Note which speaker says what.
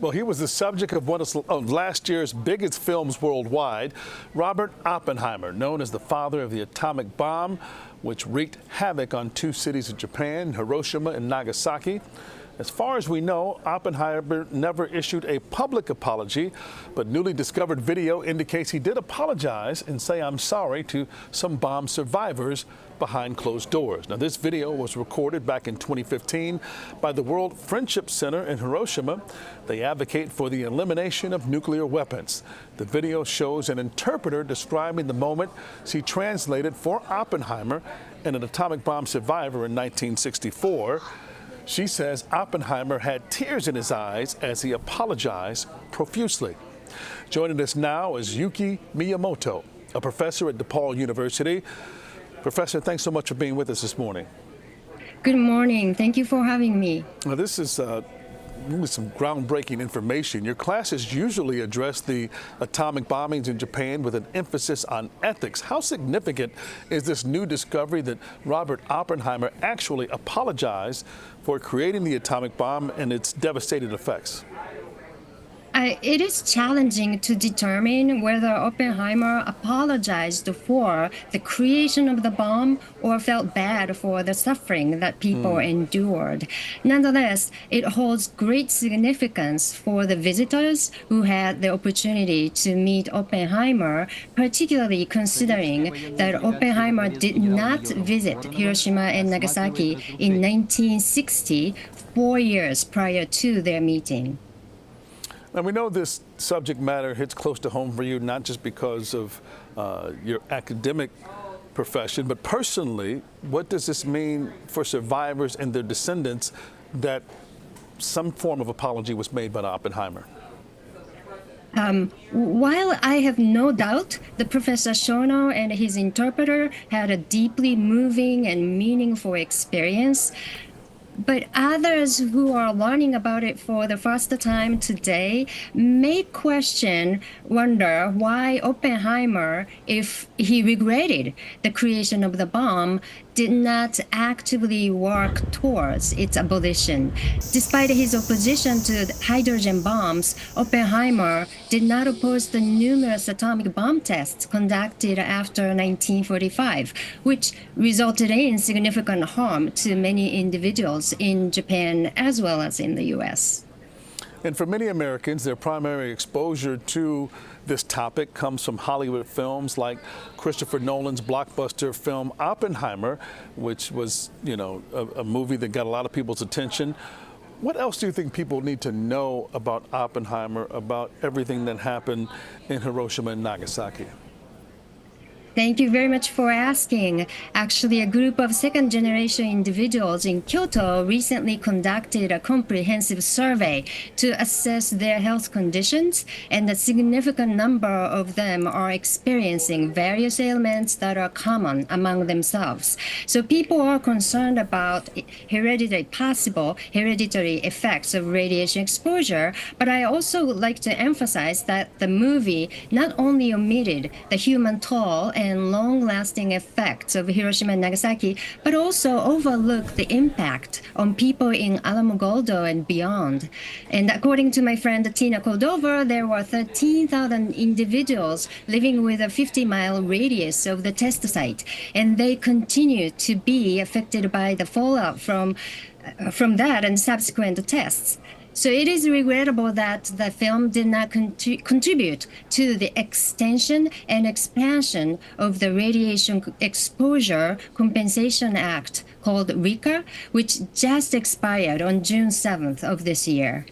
Speaker 1: Well, he was the subject of one of last year's biggest films worldwide. Robert Oppenheimer, known as the father of the atomic bomb, which wreaked havoc on two cities of Japan, Hiroshima and Nagasaki. As far as we know, Oppenheimer never issued a public apology, but newly discovered video indicates he did apologize and say "I'm sorry" to some bomb survivors behind closed doors. Now, this video was recorded back in 2015 by the World Friendship Center in Hiroshima. They advocate for the elimination of nuclear weapons. The video shows an interpreter describing the moment she translated for Oppenheimer, an atomic bomb survivor in 1964. She says Oppenheimer had tears in his eyes as he apologized profusely. Joining us now is Yuki Miyamoto, a professor at DePaul University. Professor, thanks so much for being with us this morning.
Speaker 2: Good morning. Thank you for having me.
Speaker 1: Now, this is really some groundbreaking information. Your classes usually address the atomic bombings in Japan with an emphasis on ethics. How significant is this new discovery that Robert Oppenheimer actually apologized for creating the atomic bomb and its devastating effects?
Speaker 2: It is challenging to determine whether Oppenheimer apologized for the creation of the bomb or felt bad for the suffering that people endured. Nonetheless, it holds great significance for the visitors who had the opportunity to meet Oppenheimer, particularly considering that Oppenheimer did not visit Hiroshima and Nagasaki in 1960, 4 years prior to their meeting.
Speaker 1: Now, we know this subject matter hits close to home for you, not just because of your academic profession, but personally, what does this mean for survivors and their descendants that some form of apology was made by Oppenheimer?
Speaker 2: While I have no doubt that Professor Shono and his interpreter had a deeply moving and meaningful experience, but others who are learning about it for the first time today may wonder why Oppenheimer, if he regretted the creation of the bomb, did not actively work towards its abolition. Despite his opposition to hydrogen bombs, Oppenheimer did not oppose the numerous atomic bomb tests conducted after 1945, which resulted in significant harm to many individuals in Japan as well as in the U.S.
Speaker 1: And for many Americans, their primary exposure to this topic comes from Hollywood films like Christopher Nolan's blockbuster film Oppenheimer, which was, a movie that got a lot of people's attention. What else do you think people need to know about Oppenheimer, about everything that happened in Hiroshima and Nagasaki?
Speaker 2: Thank you very much for asking. Actually, a group of second-generation individuals in Kyoto recently conducted a comprehensive survey to assess their health conditions, and a significant number of them are experiencing various ailments that are common among themselves. So people are concerned about possible hereditary effects of radiation exposure, but I also would like to emphasize that the movie not only omitted the human toll and long-lasting effects of Hiroshima and Nagasaki, but also overlooked the impact on people in Alamogordo and beyond. And according to my friend Tina Cordova, there were 13,000 individuals living with a 50-mile radius of the test site, and they continue to be affected by the fallout from that and subsequent tests. So it is regrettable that the film did not contribute to the extension and expansion of the Radiation Exposure Compensation Act called RECA, which just expired on June 7th of this year.